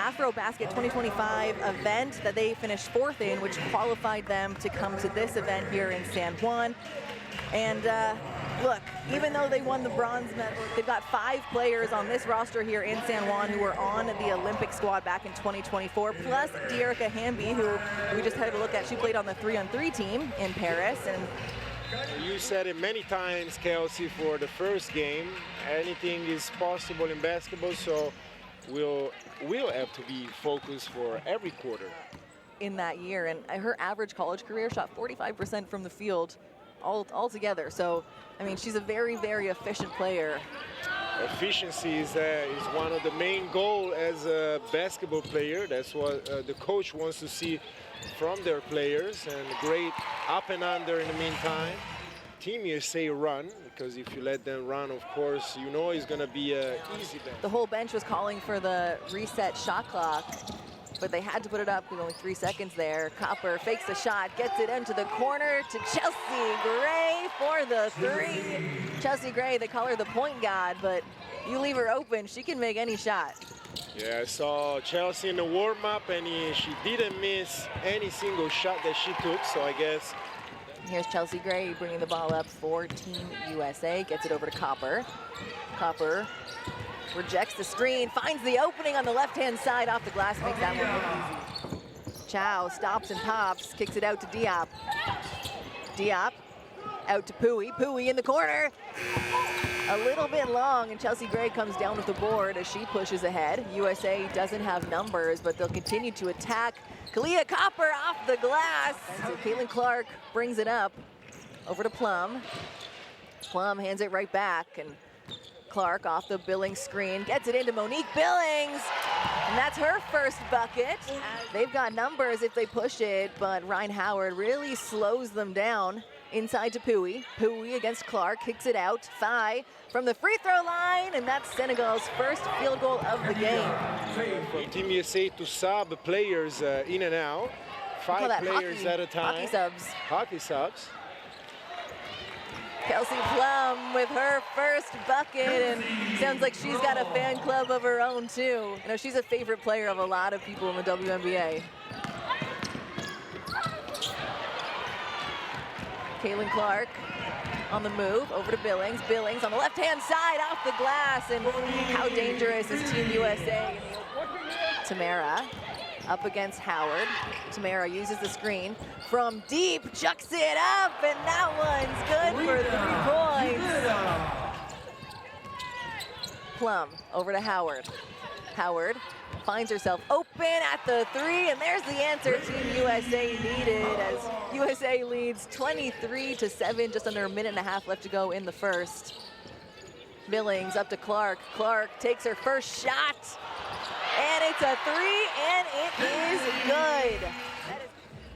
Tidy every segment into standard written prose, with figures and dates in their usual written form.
AfroBasket 2025 event that they finished 4th in, which qualified them to come to this event here in San Juan. And look, even though they won the bronze medal, they've got 5 players on this roster here in San Juan who were on the Olympic squad back in 2024, plus De'Erica Hamby, who we just had a look at. She played on the 3-on-3 team in Paris. And you said it many times, Kelsey, for the first game. Anything is possible in basketball, so we'll have to be focused for every quarter. In that year, and her average college career shot 45% from the field altogether. So, I mean, she's a very, very efficient player. Efficiency is one of the main goals as a basketball player. That's what the coach wants to see from their players, and great up and under in the meantime. Team USA run, because if you let them run, of course, you know it's going to be an easy bench. The whole bench was calling for the reset shot clock, but they had to put it up with only 3 seconds there. Copper fakes the shot, gets it into the corner to Chelsea Gray for the 3. Chelsea Gray, they call her the point god, but you leave her open, she can make any shot. Yeah, I saw Chelsea in the warm-up, and she didn't miss any single shot that she took, so I guess. Here's Chelsea Gray bringing the ball up for Team USA, gets it over to Copper. Copper rejects the screen, finds the opening on the left-hand side off the glass, makes that one look easy. Chow stops and pops, kicks it out to Diop. Diop out to Pui. Pui in the corner. A little bit long, and Chelsea Gray comes down with the board as she pushes ahead. USA doesn't have numbers, but they'll continue to attack. Kalia Copper off the glass. So Kaitlin Clark brings it up over to Plum. Plum hands it right back, and Clark off the Billings screen, gets it into Monique Billings, and that's her first bucket. They've got numbers if they push it, but Ryan Howard really slows them down. Inside to Pui. Pui against Clark, kicks it out. Fai from the free throw line, and that's Senegal's first field goal of the game. For Team USA to sub players in and out. 5 players at a time. Hockey subs. Hockey subs. Kelsey Plum with her first bucket, and sounds like she's got a fan club of her own too. You know, she's a favorite player of a lot of people in the WNBA. Kaitlin Clark on the move, over to Billings. Billings on the left-hand side, off the glass, and how dangerous is Team USA? Tamara up against Howard. Tamara uses the screen from deep, chucks it up, and that one's good for 3 points. Plum over to Howard. Howard finds herself open at the 3, and there's the answer Team USA needed as USA leads 23-7, just under a minute and a half left to go in the first. Billings up to Clark. Clark takes her first shot, and it's a 3, and it is good.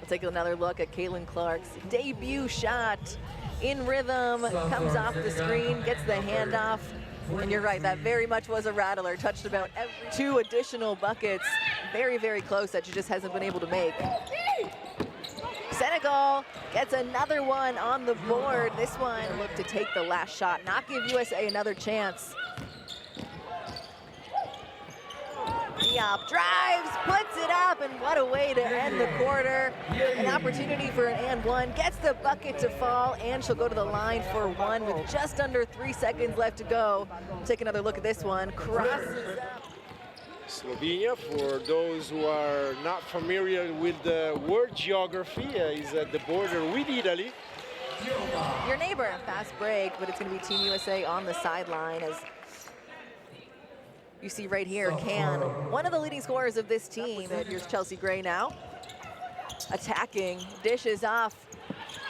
We'll take another look at Kaitlin Clark's debut shot. In rhythm, comes off the screen, gets the handoff. And you're right, that very much was a rattler. Touched about every 2 additional buckets. Very, very close that she just hasn't been able to make. Senegal gets another one on the board. This one looked to take the last shot, not give USA another chance. Diop drives, puts it up, and what a way to end the quarter. An opportunity for an and one, gets the bucket to fall, and she'll go to the line for 1 with just under 3 seconds left to go. Take another look at this one, crosses up. Slovenia, for those who are not familiar with the word geography, is at the border with Italy. Your neighbor, fast break, but it's gonna be Team USA on the sideline as you see right here, Can, one of the leading scorers of this team. And here's Chelsea Gray now. Attacking, dishes off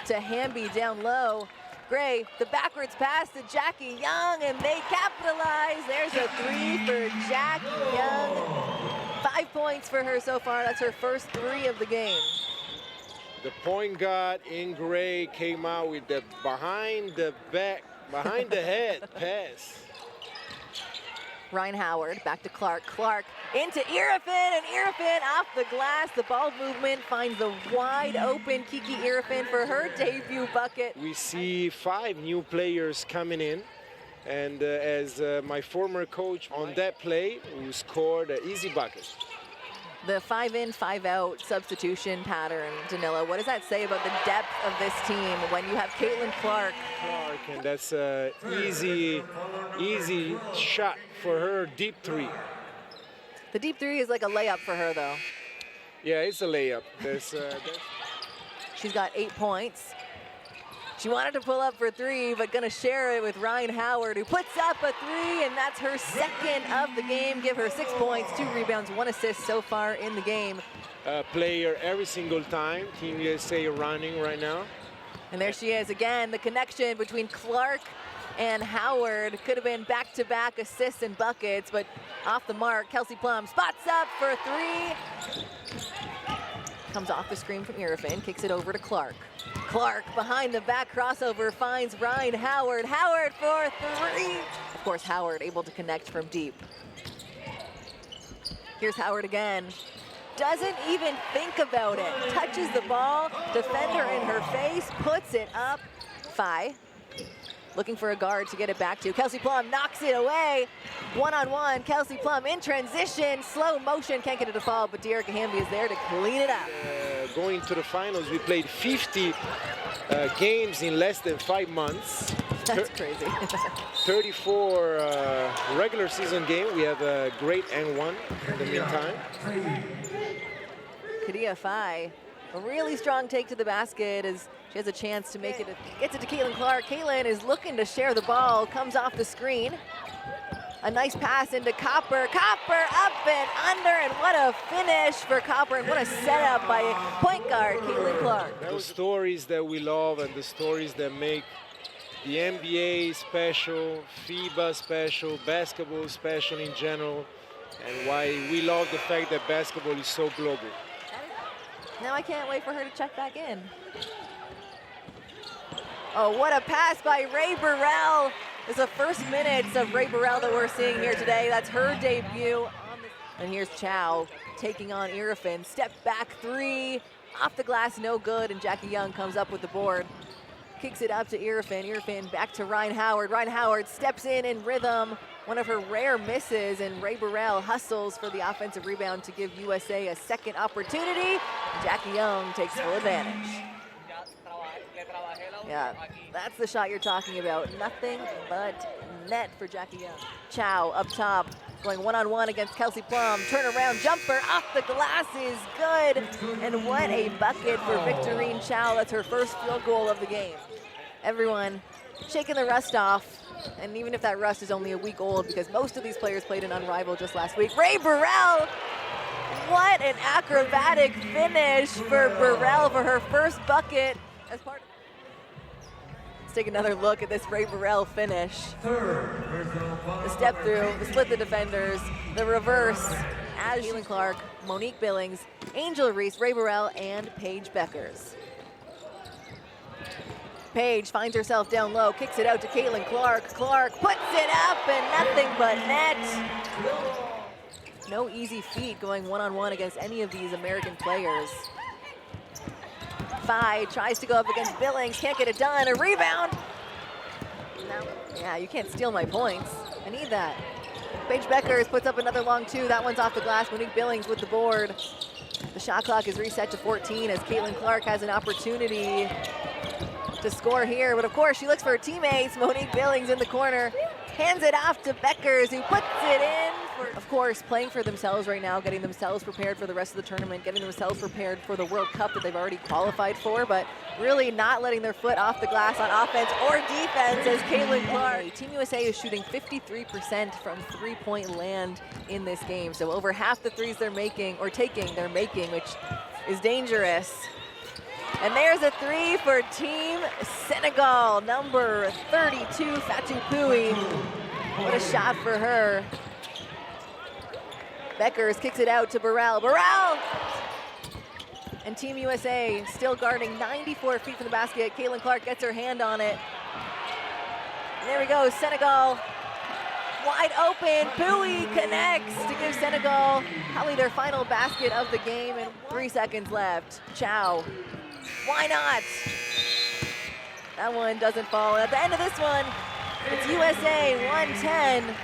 to Hamby down low. Gray, the backwards pass to Jackie Young, and they capitalize. There's a 3 for Jackie Young. 5 points for her so far. That's her first 3 of the game. The point guard in Gray came out with the behind the head pass. Ryan Howard back to Clark. Clark into Irifin, and Irifin off the glass. The ball movement finds the wide open Kiki Irifin for her debut bucket. We see 5 new players coming in, and as my former coach on that play, who scored an easy bucket. The 5-in, 5-out substitution pattern, Danilo, what does that say about the depth of this team when you have Kaitlin Clark? And that's an easy shot for her, deep three. The deep three is like a layup for her, though. Yeah, it's a layup. She's got 8 points. She wanted to pull up for 3, but gonna share it with Ryan Howard, who puts up a 3, and that's her second of the game. Give her 6 points, 2 rebounds, 1 assist so far in the game. Player every single time. Team USA running right now. And there she is again, the connection between Clark and Howard. Could have been back-to-back assists and buckets, but off the mark. Kelsey Plum spots up for 3. Comes off the screen from Irfin, kicks it over to Clark. Clark behind the back crossover finds Ryan Howard. Howard for 3. Of course, Howard able to connect from deep. Here's Howard again. Doesn't even think about it. Touches the ball, defender in her face, puts it up. Phi looking for a guard to get it back to. Kelsey Plum knocks it away. One-on-one, Kelsey Plum in transition, slow motion, can't get it to fall, but Dearica Hamby is there to clean it up. Going to the finals, we played 50 games in less than 5 months. That's crazy. 34 regular season game. We have a great N1 in the meantime. Kadia Phi, a really strong take to the basket as she has a chance to make it. Gets it to Kaitlin Clark. Kaitlin is looking to share the ball, comes off the screen. A nice pass into Copper. Copper up and under, and what a finish for Copper, and what a setup by point guard Kaitlin Clark. The stories that we love and the stories that make the NBA special, FIBA special, basketball special in general, and why we love the fact that basketball is so global. Now I can't wait for her to check back in. Oh, what a pass by Ray Burrell. It's the first minutes of Ray Burrell that we're seeing here today. That's her debut. And here's Chow taking on Irfin. Step back 3, off the glass, no good, and Jackie Young comes up with the board. Kicks it up to Irfin. Irfin back to Ryan Howard. Ryan Howard steps in rhythm. One of her rare misses, and Ray Burrell hustles for the offensive rebound to give USA a second opportunity. Jackie Young takes full advantage. Yeah, that's the shot you're talking about. Nothing but net for Jackie Young. Chow up top, going one-on-one against Kelsey Plum. Turnaround jumper off the glass is good. And what a bucket for Victorine Chow. That's her first field goal of the game. Everyone shaking the rust off. And even if that rust is only a week old, because most of these players played in Unrivaled just last week. Ray Burrell! What an acrobatic finish for Burrell for her first bucket as part of. Let's take another look at this Ray Burrell finish. The step through, the split the defenders, the reverse, as Kaitlin Clark, Monique Billings, Angel Reese, Ray Burrell, and Paige Beckers. Paige finds herself down low, kicks it out to Kaitlin Clark. Clark puts it up and nothing but net. No easy feat going one-on-one against any of these American players. Phi tries to go up against Billings, can't get it done. A rebound. No. Yeah, you can't steal my points. I need that. Paige Beckers puts up another long 2. That one's off the glass. Monique Billings with the board. The shot clock is reset to 14 as Kaitlin Clark has an opportunity to score here, but of course she looks for her teammates. Monique Billings in the corner, hands it off to Beckers, who puts it in. Of course, playing for themselves right now, getting themselves prepared for the rest of the tournament, getting themselves prepared for the World Cup that they've already qualified for, but really not letting their foot off the glass on offense or defense as Kaitlin Clark. Team USA is shooting 53% from three-point land in this game, so over half the threes they're making, or taking, they're making, which is dangerous. And there's a 3 for Team Senegal, number 32, Fatou Pouy. What a shot for her. Beckers kicks it out to Burrell. Burrell! And Team USA still guarding 94 feet from the basket. Kaitlin Clark gets her hand on it. And there we go, Senegal wide open. Pouy connects to give Senegal probably their final basket of the game, and 3 seconds left. Chow. Why not? That one doesn't fall. At the end of this one, it's USA 110,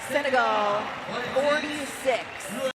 Senegal 46.